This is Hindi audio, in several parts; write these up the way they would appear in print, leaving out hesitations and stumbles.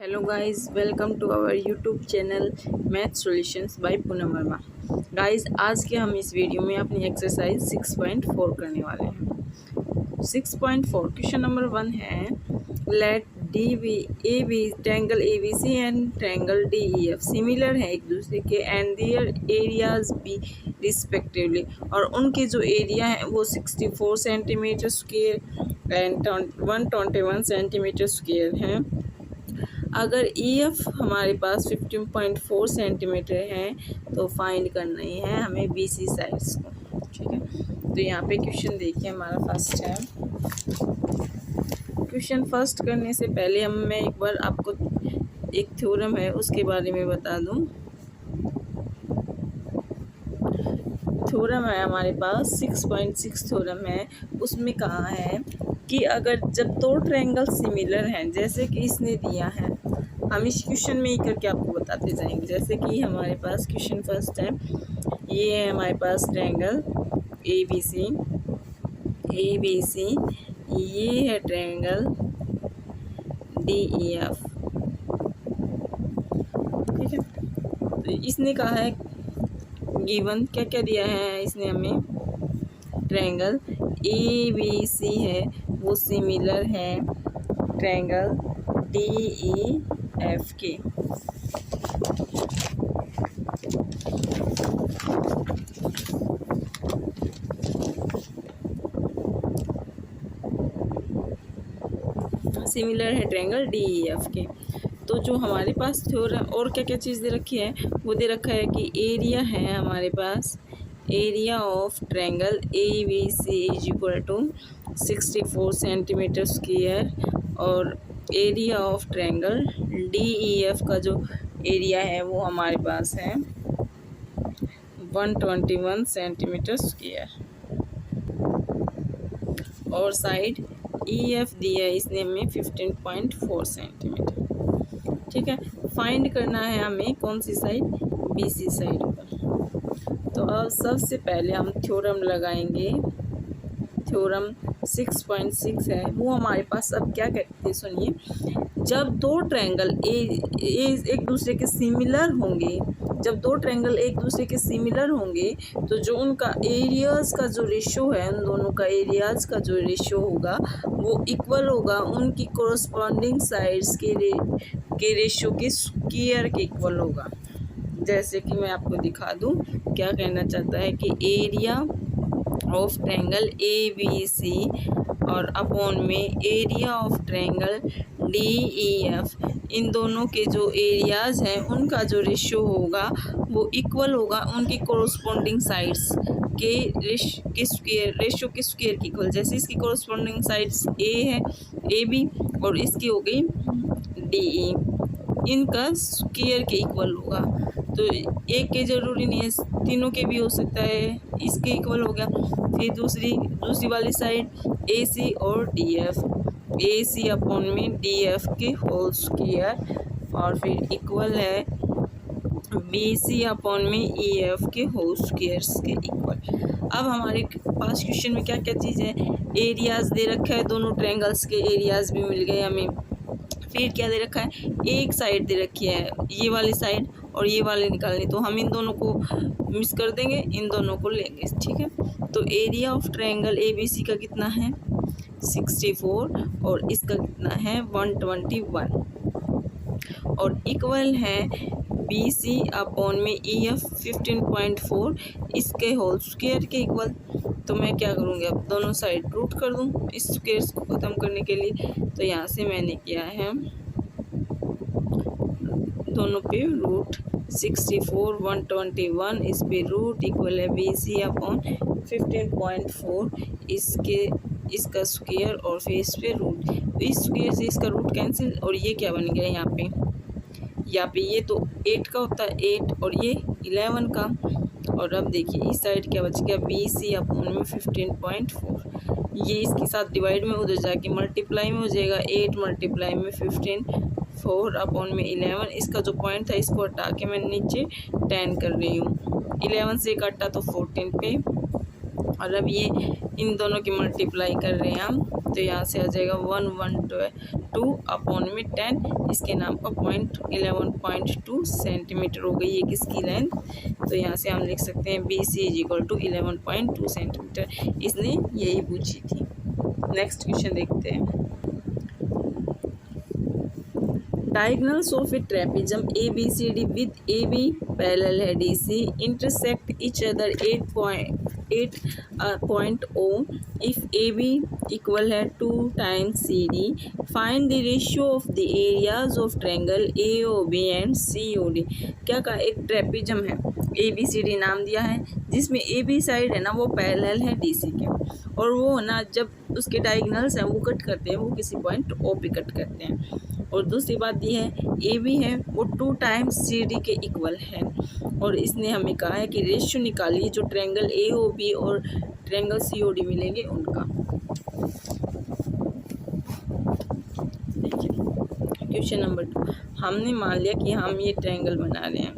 Hello guys, welcome to our YouTube channel Math Solutions by Poonam Verma. Guys आज के हम इस वीडियो में अपनी एक्सरसाइज 6.4 करने वाले हैं। 6.4 क्वेश्चन नंबर 1 है let D B A B triangle A B C and triangle D E F similar है एक दूसरे के and their areas be respectively, और उनके जो एरिया है वो 64 centimetre square and 121 centimetre square हैं। अगर ई एफ हमारे पास 15.4 सेंटीमीटर है तो फाइंड करना ही है हमें बी सी साइड्स को। ठीक है, तो यहाँ पे क्वेश्चन देखिए हमारा फर्स्ट है। क्वेश्चन फर्स्ट करने से पहले मैं एक बार आपको एक थ्योरम है उसके बारे में बता दूँ। थ्योरम है हमारे पास 6.6 थ्योरम है। उसमें कहा है कि अगर जब दो ट्रायंगल सिमिलर हैं, जैसे कि इसने दिया है, हम इस क्वेश्चन में ही करके आपको बताते जाएंगे। जैसे कि हमारे पास क्वेश्चन फर्स्ट है, ये है हमारे पास ट्रायंगल ए बी सी, ये है ट्रायंगल डी ई एफ। ठीक है, तो इसने कहा है गिवन क्या क्या दिया है इसने हमें, ट्रायंगल ए बी सी है वो सिमिलर है ट्रायंगल डी ई एफ के। सिमिलर है ट्रायंगल डी ई एफ के। तो जो हमारे पास थ्योरम और क्या क्या चीज़ दे रखी है, वो दे रखा है कि एरिया है हमारे पास, area of triangle A B C is equal to 64 centimetre square, और area of triangle D E F का जो एरिया है वो हमारे पास है 121 सेंटीमीटर स्क्वायर, और साइड ई एफ दिया है इसने हमें 15.4 सेंटीमीटर। ठीक है, फाइंड करना है हमें कौन सी साइड, बी सी साइड पर। तो अब सबसे पहले हम थ्योरम लगाएंगे। थ्योरम 6.6 है वो हमारे पास। अब क्या कहते हैं सुनिए, जब दो ट्रायंगल एक दूसरे के सिमिलर होंगे, जब दो ट्रायंगल एक दूसरे के सिमिलर होंगे तो जो उनका एरियाज़ का जो रेशो है, उन दोनों का एरियाज़ का जो रेशो होगा वो इक्वल होगा उनकी कोरस्पॉन्डिंग साइड्स के रेशो के स्क्वायर के इक्वल होगा। जैसे कि मैं आपको दिखा दूं क्या कहना चाहता है कि area of triangle A B C और अपॉन में area of triangle D E F, इन दोनों के जो एरियाज़ हैं उनका जो रेशो होगा वो इक्वल होगा उनकी कोरस्पॉन्डिंग साइड्स के रेशो के स्क्वायर की इक्वल। जैसे इसकी कोरस्पॉन्डिंग साइड्स ए है, ए बी, और इसकी हो गई डी ई, इनका स्क्वायर के इक्वल होगा। तो एक के ज़रूरी नहीं है, तीनों के भी हो सकता है, इसके इक्वल हो गया। फिर दूसरी वाली साइड ए सी और डी एफ, ए सी अपॉन में डी एफ के होल स्क्वायर, और फिर इक्वल है बी सी अपॉन में ई एफ के होल स्क्वायर्स के इक्वल। अब हमारे पास क्वेश्चन में क्या क्या चीज़ है, एरियाज़ दे रखा है, दोनों ट्रायंगल्स के एरियाज़ भी मिल गए हमें। फिर क्या दे रखा है, एक साइड दे रखी है, ये वाली साइड और ये वाली निकालनी, तो हम इन दोनों को मिस कर देंगे, इन दोनों को लेंगे। ठीक है, तो area of triangle A B C का कितना है 64, और इसका कितना है 121, और इक्वल है बी सी अपॉन में ई एफ 15.4, इसके होल स्क्वायर के इक्वल। तो मैं क्या करूँगी, अब दोनों साइड रूट कर दूँ इस स्क्वायर्स को ख़त्म करने के लिए। तो यहाँ से मैंने किया है दोनों पे रूट 64 121, इस पे रूट इक्वल है बी सी अपॉन 15.4, इसका स्क्वायर और फिर इस पे रूट, तो इस स्क्वायर से इसका रूट कैंसिल, और ये क्या बन गया यहाँ पे ये तो 8 का होता है 8, और ये 11 का। और अब देखिए इस साइड क्या बच गया, बी सी अपॉन में 15.4, ये इसके साथ डिवाइड में उधर जाके मल्टीप्लाई में हो जाएगा, 8 मल्टीप्लाई में 15, 4 अपॉन में 11, इसका जो पॉइंट था इसको हटा के मैं नीचे 10 कर रही हूँ, 11 से कटा तो 14 पे और अब ये इन दोनों की मल्टीप्लाई कर रहे हैं हम, तो यहाँ से आ जाएगा 112 अपॉन में 10, इसके नाम का पॉइंट 11.2 सेंटीमीटर हो गई ये किसकी लेंथ। तो यहाँ से हम लिख सकते हैं BC is equal to 11.2 centimetre. इसने यही पूछी थी। नेक्स्ट क्वेश्चन देखते हैं। Diagonals of a trapezium ABCD with AB parallel है DC intersect each other 8 point O if AB equal है 2 times CD find the ratio of the areas of triangle AOB and COD। क्या कहा, एक ट्रेपेजम है ABCD नाम दिया है जिसमें AB साइड है ना वो पैरेलल है DC के, और वो ना जब उसके डायगोनल्स हैं वो कट करते हैं, वो किसी पॉइंट O पे कट करते हैं। और दूसरी बात ये है AB है वो 2 times CD के इक्वल है, और इसने हमें कहा है कि रेशियो निकालिए जो ट्रायंगल AOB और ट्रायंगल COD मिलेंगे उनका। देखिए क्वेश्चन नंबर 2, हमने मान लिया कि हम ये ट्रायंगल बना रहे हैं।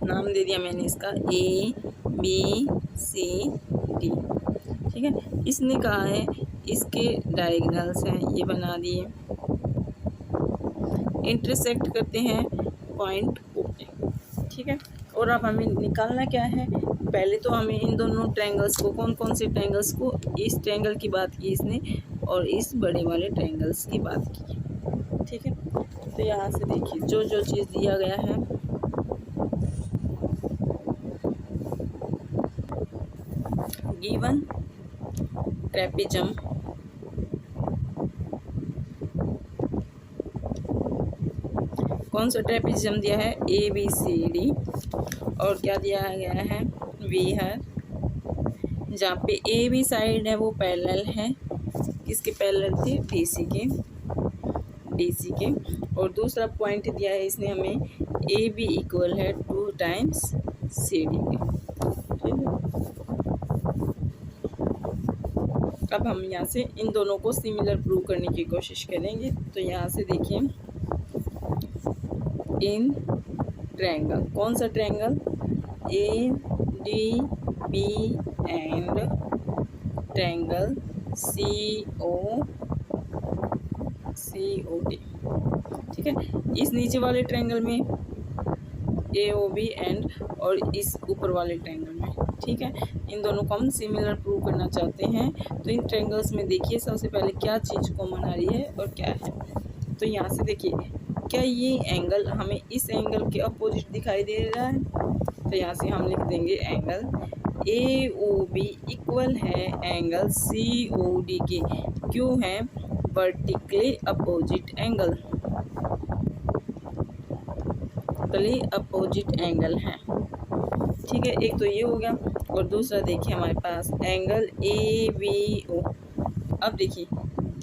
नाम दे दिया मैंने इसका ABCD, ठीक है। इसने कहा है इसके डायगोनल्स हैं, ये बना दिए, इंटरसेक्ट करते हैं पॉइंट O पे, ठीक है। और अब हमें निकालना क्या है, पहले तो हमें इन दोनों ट्रायंगल्स को, कौन कौन से ट्रायंगल्स को, इस ट्रायंगल की बात की इसने और इस बड़े वाले ट्रायंगल्स की बात की, ठीक है। तो यहाँ से देखिए जो जो चीज़ दिया गया है, गिवन ट्रेपेजम कौन सा ट्रेपेजम दिया है ABCD, और क्या दिया गया है V है, जहाँ पे AB साइड है वो पैरेलल है, किसके पैरेलल थे DC के, और दूसरा पॉइंट दिया है इसने हमें AB इक्वल है 2 times CD के, ठीक है। अब हम यहाँ से इन दोनों को सिमिलर प्रूव करने की कोशिश करेंगे। तो यहाँ से देखिए इन ट्रायंगल, कौन सा triangle ADB and triangle COD, ठीक है। इस नीचे वाले ट्रायंगल में AOB एंड और इस ऊपर वाले ट्रायंगल में, ठीक है। इन दोनों को हम सिमिलर प्रूव करना चाहते हैं। तो इन ट्रायंगल्स में देखिए सबसे पहले क्या चीज़ कॉमन आ रही है और क्या है। तो यहाँ से देखिए क्या ये एंगल हमें इस एंगल के अपोजिट दिखाई दे रहा है, तो यहाँ से हम लिख देंगे एंगल AOB इक्वल है एंगल COD के, क्यों है vertically opposite angle, opposite angle है, ठीक है। एक तो ये हो गया, और दूसरा देखिए हमारे पास एंगल ABO। अब देखिए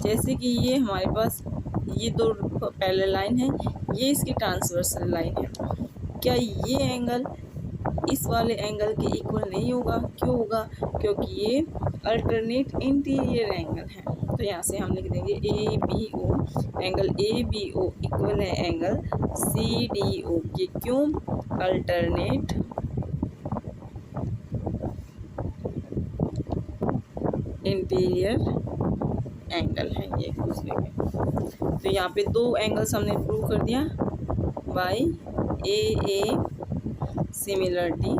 जैसे कि ये हमारे पास ये दो पैरेलल लाइन है, ये इसकी ट्रांसवर्सल लाइन है, क्या ये एंगल इस वाले एंगल के इक्वल नहीं होगा? क्यों होगा? क्योंकि ये अल्टरनेट इंटीरियर एंगल है। तो यहाँ से हम लिख देंगे ABO, एंगल ABO इक्वल है एंगल CDO के, क्यों? अल्टरनेट इंटीरियर एंगल है ये एक दूसरे के। तो यहाँ पे दो एंगल्स हमने प्रूव कर दिया by AA similarity,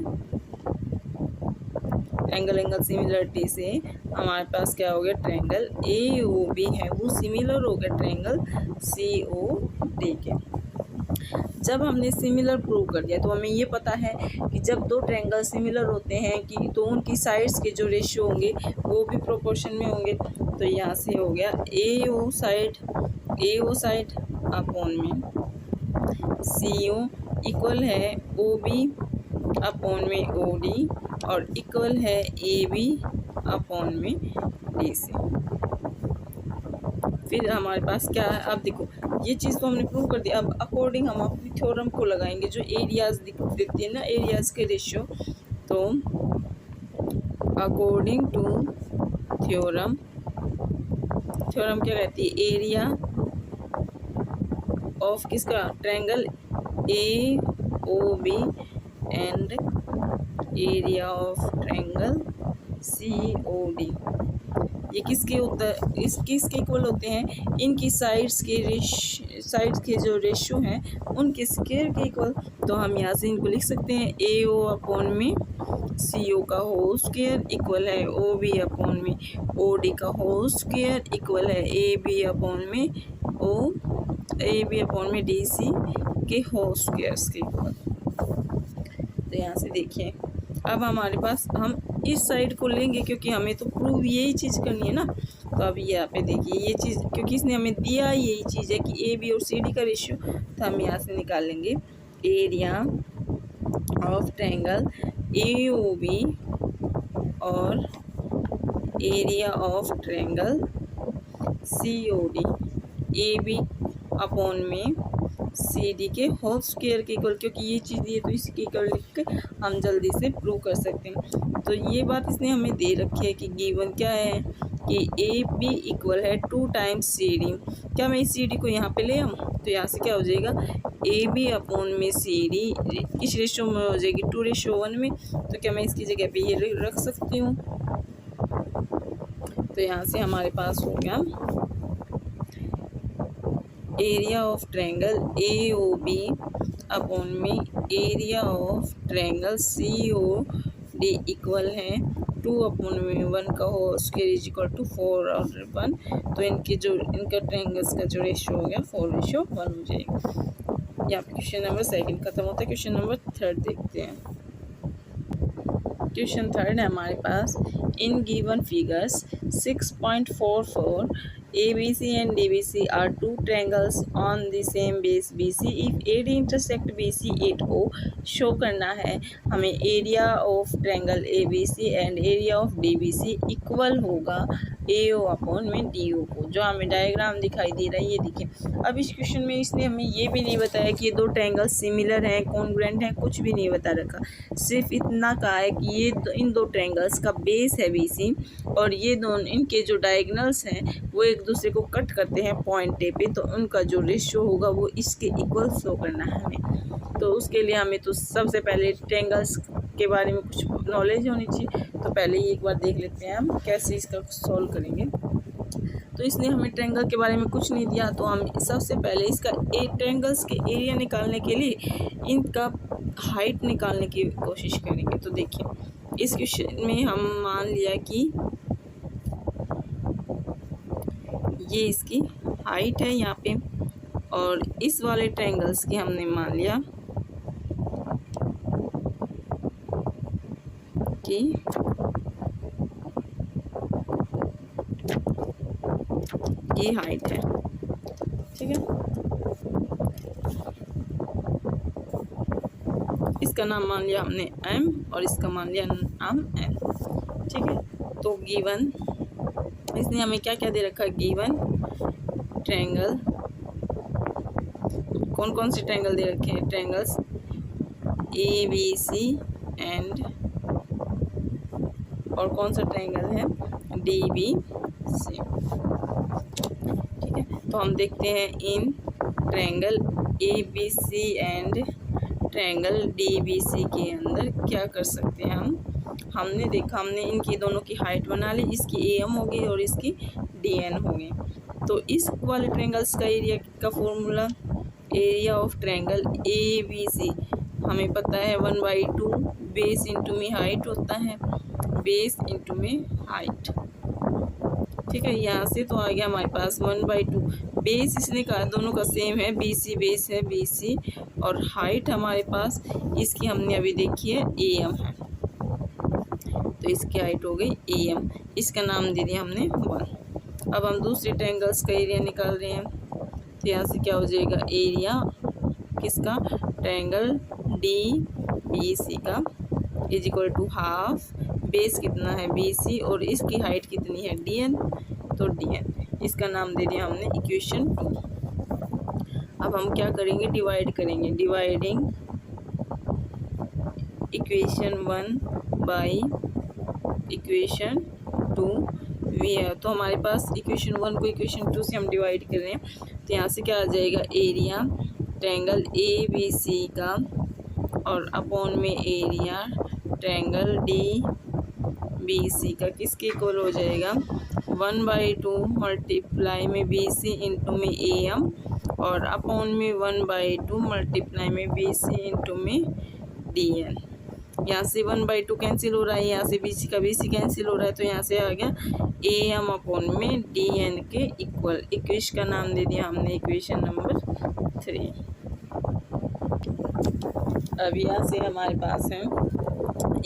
angle similarity से हमारे पास क्या हो गया, ट्रायंगल AOB है वो सिमिलर हो गया ट्रायंगल COD के। जब हमने सिमिलर प्रूव कर दिया तो हमें ये पता है कि जब दो ट्रायंगल सिमिलर होते हैं कि तो उनकी साइड्स के जो रेशियो होंगे वो भी प्रोपोर्शन में होंगे। तो यहाँ से हो गया AO साइड अपॉन में CO इक्वल है OB अपॉन में OD और इक्वल है AB अपॉन में DC। फिर हमारे पास क्या है, अब देखो ये चीज़ तो हमने प्रूव कर दी। अब अकॉर्डिंग हम अपनी थ्योरम को लगाएंगे जो एरियाज देती है ना, एरियाज के रेशियो। तो अकॉर्डिंग टू थ्योरम क्या कहती है, एरिया ऑफ किसका, triangle A O B and area of triangle C O D, ये किसके होता है, इस किसके इक्वल होते हैं, इनकी साइड्स के जो रेशियो हैं उनके स्क्वायर के इक्वल। तो हम यहाँ से इनको लिख सकते हैं ए ओ अपॉन में सी ओ का होल स्क्वायर इक्वल है ओ बी अपॉन में ओ डी का होल स्क्वायर इक्वल है ए बी अपॉन में डी सी के होल स्क्वायर्स के इक्वल। तो यहाँ से देखिए अब हमारे पास, हम इस साइड को लेंगे क्योंकि हमें तो प्रूव यही चीज़ करनी है ना। तो अब यहाँ पे देखिए ये चीज़, क्योंकि इसने हमें दिया यही चीज़ है कि ए बी और सी डी का रेशियो, तो हम यहाँ से निकाल लेंगे area of triangle A O B और area of triangle C O D, A B upon में सी डी के होल स्क्वायर के इक्वल, क्योंकि ये चीज़ दी है तो इसके इक्वल लिख के हम जल्दी से प्रूव कर सकते हैं। तो ये बात इसने हमें दे रखी है कि गिवन क्या है कि ए बी इक्वल है 2 टाइम्स सी डी। क्या मैं इस सी डी को यहाँ पे ले आऊँ, तो यहाँ से क्या हो जाएगा ए बी अपॉन में सी डी किस रेशो में हो जाएगी, 2:1 में। तो क्या मैं इसकी जगह पे ये रख सकती हूँ। तो यहाँ से हमारे पास हो गया area of triangle A O B upon में area of triangle C O D equal है 2/1 का whole square is equal to 4/1। तो इनका ट्रायंगल्स का जो रेशियो हो गया 4:1 हो जाएगा। यहाँ पे क्वेश्चन नंबर 2 खत्म होता है। क्वेश्चन नंबर 3 देखते हैं। क्वेश्चन 3 है हमारे पास, in given figures 6.44 ABC and DBC are two triangles on the same base BC. If AD intersect BC at O, show करना है हमें area of triangle ABC and area of DBC equal होगा AO अपॉन में DO को, जो हमें डायग्राम दिखाई दे रहा है ये देखिए। अब इस क्वेश्चन में इसने हमें ये भी नहीं बताया कि ये दो ट्रायंगल सिमिलर हैं, कॉन्ग्रुएंट हैं, कुछ भी नहीं बता रखा। सिर्फ इतना कहा है कि ये इन दो ट्रायंगल्स का बेस है BC और ये दोनों इनके जो डायगोनल्स हैं वो एक दूसरे को कट करते हैं पॉइंट ए पे, तो उनका जो रेशियो होगा वो इसके इक्वल शो करना है हमें। तो उसके लिए हमें तो सबसे पहले ट्रायंगल्स के बारे में कुछ नॉलेज होनी चाहिए। तो पहले ही एक बार देख लेते हैं हम कैसे इसका सॉल्व करेंगे। तो इसने हमें ट्रायंगल के बारे में कुछ नहीं दिया, तो हम सबसे पहले इसका ट्रायंगल्स के एरिया निकालने के लिए इनका हाइट निकालने की कोशिश करेंगे। तो देखिए इस क्वेश्चन में हम मान लिया कि ये इसकी हाइट है यहाँ पे, और इस वाले ट्रायंगल्स की हमने मान लिया कि ये हाइट है, ठीक है। इसका नाम मान लिया हमने m और इसका मान लिया नाम n, ठीक है। तो गिवन इसने हमें क्या क्या दे रखा है, गिवन ट्रायंगल, कौन कौन से ट्रायंगल दे रखे हैं, ट्रायंगल्स ABC एंड और कौन सा ट्रायंगल है DBC, ठीक है। तो हम देखते हैं in triangle ABC and triangle DBC के अंदर क्या कर सकते हैं हम। हमने देखा, हमने इनकी दोनों की हाइट बना ली, इसकी AM हो गई और इसकी DN हो गई। तो इस वाले ट्रायंगल्स का एरिया का formula, area of triangle ABC हमें पता है 1/2 बेस इंटू में हाइट होता है, बेस इंटू में हाइट, ठीक है। यहाँ से तो आ गया हमारे पास 1/2 बेस, इसने कहा दोनों का सेम है, BC बेस है BC, और हाइट हमारे पास इसकी हमने अभी देखी है AM है, तो इसकी हाइट हो गई AM, इसका नाम दे दिया हमने 1। अब हम दूसरे ट्रायंगल्स का एरिया निकाल रहे हैं। तो यहाँ से क्या हो जाएगा, एरिया किसका, ट्रायंगल DBC का is equal to half, base कितना है BC और इसकी हाइट कितनी है DN, तो DN, इसका नाम दे दिया हमने इक्वेशन 2। अब हम क्या करेंगे, डिवाइड करेंगे, dividing equation 1 by equation 2 we है। तो हमारे पास इक्वेशन 1 को इक्वेशन 2 से हम डिवाइड कर रहे हैं, तो यहाँ से क्या आ जाएगा, area triangle A B C का और अपॉन में area triangle D B C का किसके इक्वल हो जाएगा, 1/2 मल्टीप्लाई में बी सी इंटू में ए एम और अपॉन में 1/2 मल्टीप्लाई में बी सी इंटू में डी एन। यहाँ से 1/2 कैंसिल हो रहा है, यहाँ से बी सी का बी सी कैंसिल हो रहा है, तो यहाँ से आ गया ए एम अपॉन में डी एन के इक्वल। इक्वेशन का नाम दे दिया हमने इक्वेशन नंबर 3। अब यहाँ से हमारे पास है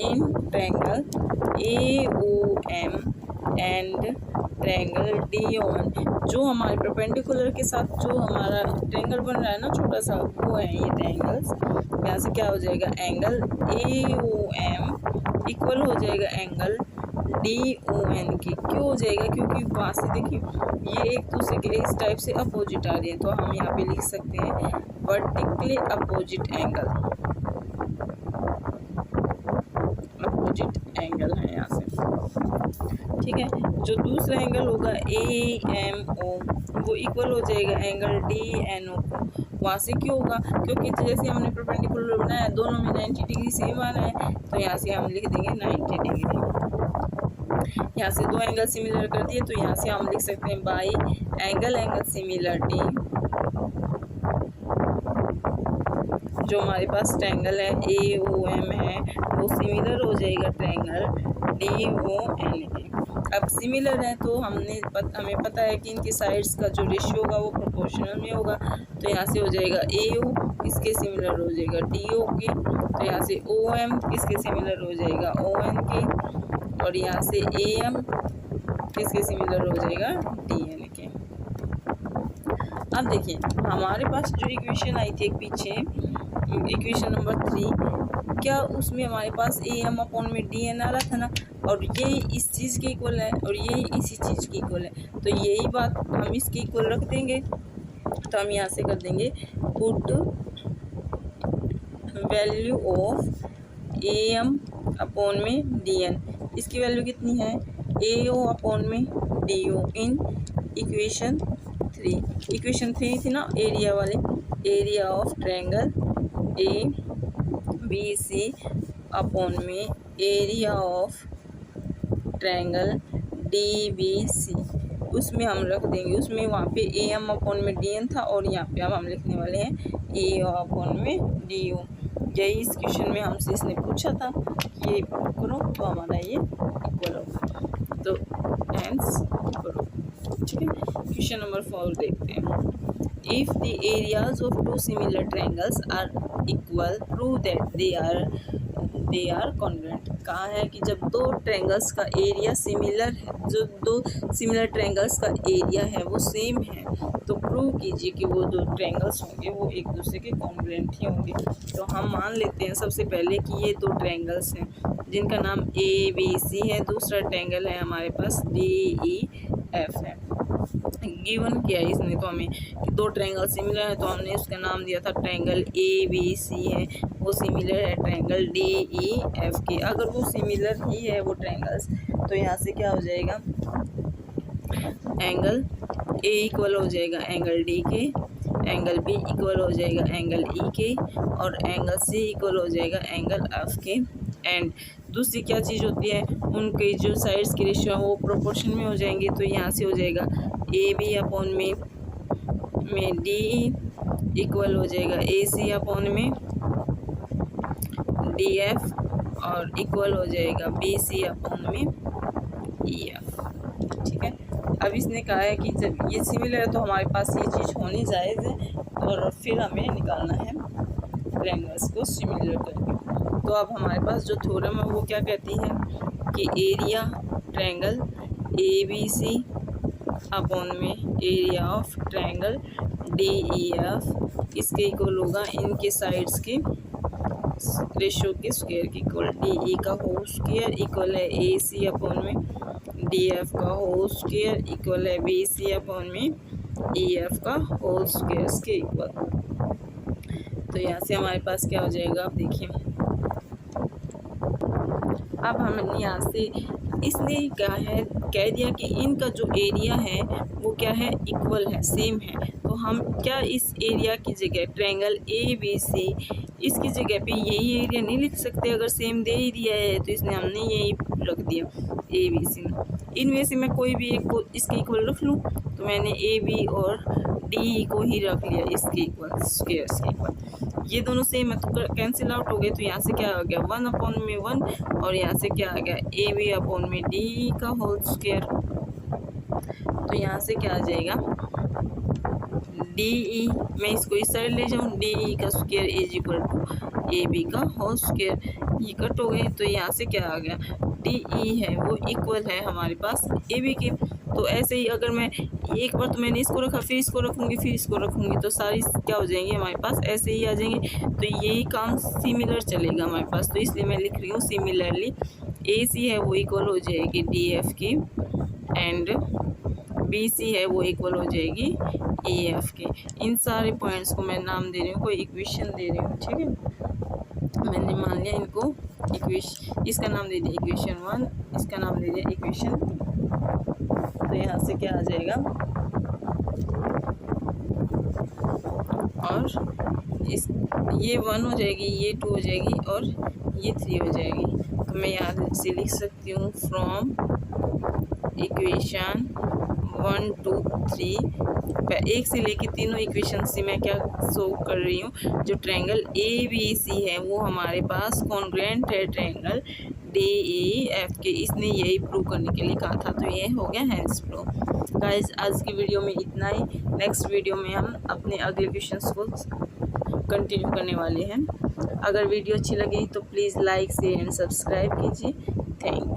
in triangle A O M and triangle D O N, जो हमारे परपेंडिकुलर के साथ जो हमारा ट्रायंगल बन रहा है ना छोटा सा, वो है ये ट्रायंगल्स। यहाँ से क्या हो जाएगा, angle A O M equal हो जाएगा एंगल डी ओ एन की। क्यों हो जाएगा, क्योंकि वहाँ से देखिए ये एक दूसरे के इस टाइप से अपोजिट आ रही है, तो हम यहाँ पे लिख सकते हैं vertically opposite angle, opposite angle है यहाँ से, ठीक है। जो दूसरा एंगल होगा ए एम ओ वो इक्वल हो जाएगा एंगल डी एन ओ को। वहाँ से क्यों होगा, क्योंकि जैसे हमने परपेंडिकुलर बनाया दोनों में 90 डिग्री सेम आ रहा है, तो यहाँ से हम लिख देंगे 90 डिग्री। यहाँ से दो एंगल सिमिलर कर दिए, तो यहाँ से हम लिख सकते हैं बाई एंगल सिमिलरिटी, जो हमारे पास ट्रायंगल है ए ओ एम है वो सिमिलर हो जाएगा ट्रायंगल डी ओ एन के। अब सिमिलर है तो हमें पता है कि इनके साइड्स का जो रेशियो होगा वो प्रोपोर्शनल में होगा, तो यहाँ से हो जाएगा ए ओ किसके सिमिलर हो जाएगा, डी ओ के, तो यहाँ से ओ एम किसके सिमिलर हो जाएगा, ओ एन के, और यहाँ से ए एम किसके सिमिलर हो जाएगा, डी एन के। अब देखिए हमारे पास जो इक्वेशन आई थी एक पीछे, इक्वेशन नंबर 3, क्या उसमें हमारे पास ए एम अपॉन में डी एन आ रहा था ना, और ये इस चीज़ के इक्वल है और ये इसी चीज़ के इक्वल है, तो यही बात हम इसके इक्वल रख देंगे। तो हम यहाँ से कर देंगे put value of A M upon में डी एन, इसकी वैल्यू कितनी है, ए ओ अपॉन में D O in equation 3। Equation 3 थी ना एरिया वाले, area of triangle A B C upon में area of triangle D B C, उसमें हम रख देंगे, उसमें वहाँ पे ए एम अपॉन में डी एन था और यहाँ पे अब हम लिखने वाले हैं ए ओ अपॉन में डी ओ। यही इस क्वेश्चन में हमसे इसने पूछा था कि ये करो तो हमारा ये इक्वल होगा, तो हेंस करो, ठीक है। क्वेश्चन नंबर 4 देखते हैं। If the areas of two similar triangles are equal, prove that they are congruent। कहा है कि जब दो ट्रायंगल्स का एरिया सिमिलर है, जो दो सिमिलर ट्रायंगल्स का एरिया है वो सेम है, तो प्रूव कीजिए कि वो दो ट्रायंगल्स होंगे वो एक दूसरे के कॉन्ग्रुएंट ही होंगे। तो हम मान लेते हैं सबसे पहले कि ये दो ट्रायंगल्स हैं जिनका नाम ए बी सी है, दूसरा ट्रायंगल है हमारे पास डी ई एफ है। गिवन किया है इसने तो हमें कि दो ट्रायंगल सिमिलर है, तो हमने उसका नाम दिया था ट्रायंगल ए बी सी है वो सिमिलर है ट्रायंगल डी ई एफ के। अगर वो सिमिलर ही है वो ट्रायंगल्स, तो यहाँ से क्या हो जाएगा, एंगल ए इक्वल हो जाएगा एंगल डी के, एंगल बी इक्वल हो जाएगा एंगल ई के, और एंगल सी इक्वल हो जाएगा एंगल एफ के। एंड दूसरी क्या चीज़ होती है, उनके जो साइड्स की रेशियो वो प्रोपोर्शन में हो जाएंगे, तो यहाँ से हो जाएगा ए बी अपॉन में डी इक्वल हो जाएगा ए सी अपॉन में डी एफ, और इक्वल हो जाएगा बी सी अपॉन में ई एफ, ठीक है। अब इसने कहा है कि जब ये सिमिलर है तो हमारे पास ये चीज़ होनी जायज़ है, और फिर हमें निकालना है ट्रायंगल्स को सिमिलर करके। तो अब हमारे पास जो थ्योरम है वो क्या कहती है कि area triangle A B C upon में area of triangle D E F इसके इक्वल होगा इनके साइड्स के रेशियो के स्क्वायर के इक्वल। डी ई का होल स्क्वायर इक्वल है ए सी अपॉन में डी एफ का होल स्क्वायर इक्वल है बी सी अपॉन में ई एफ का होल स्क्वायर के इक्वल। तो यहाँ से हमारे पास क्या हो जाएगा, आप देखिए अब हम यहाँ से इसने क्या है कह दिया कि इनका जो एरिया है वो क्या है, इक्वल है, सेम है। तो हम क्या इस एरिया की जगह ट्रायंगल ABC इसकी जगह पे यही एरिया नहीं लिख सकते? अगर सेम दे ही दिया है तो इसने हमने यही रख दिया ABC। इनमें से मैं कोई भी एक को इसके इक्वल रख लूँ, तो मैंने AB और DE को ही रख लिया इसके इक्वल, स्क्वायर्स के इक्वल। ये दोनों सेम है तो कैंसिल आउट हो गए। तो यहाँ से क्या आ गया 1/1 और यहाँ से क्या आ गया AB/DE का होल स्क्वायर। तो यहाँ से क्या आ जाएगा DE, मैं इसको इस साइड ले जाऊँ, DE का square is equal to AB का होल स्क्वायर। ये कट हो गए तो यहाँ से क्या आ गया DE है वो इक्वल है हमारे पास AB के। तो ऐसे ही अगर मैं एक बार तो मैंने इसको रखा, फिर इसको रखूँगी, फिर इसको रखूँगी, तो सारी क्या हो जाएंगी हमारे पास, ऐसे ही आ जाएंगे। तो यही काम सिमिलर चलेगा हमारे पास, तो इसलिए मैं लिख रही हूँ सिमिलरली AC है वो इक्वल हो जाएगी DF की एंड BC है वो इक्वल हो जाएगी EF के। इन सारे पॉइंट्स को मैं नाम दे रही हूँ, कोई इक्वेशन दे रही हूँ, ठीक है। मैंने मान लिया इनको इसका नाम दे दिया इक्वेशन 1, इसका नाम दे दिया इक्वेशन 2। तो यहाँ से क्या आ जाएगा और ये 1 हो जाएगी, ये 2 हो जाएगी और ये 3 हो जाएगी। तो मैं यहाँ से लिख सकती हूँ फ्रॉम इक्वेशन 1 2 3 एक से लेके तीनों इक्वेशन से मैं क्या शो कर रही हूँ, जो ट्रायंगल ABC है वो हमारे पास कॉन्ग्रुएंट है ट्रायंगल DEF के। इसने यही प्रूव करने के लिए कहा था। तो ये हो गया हैंस प्रूफ। गाइस आज की वीडियो में इतना ही। नेक्स्ट वीडियो में हम अपने अगले क्वेश्चंस को कंटिन्यू करने वाले हैं। अगर वीडियो अच्छी लगी तो please like share and subscribe कीजिए। Thank you.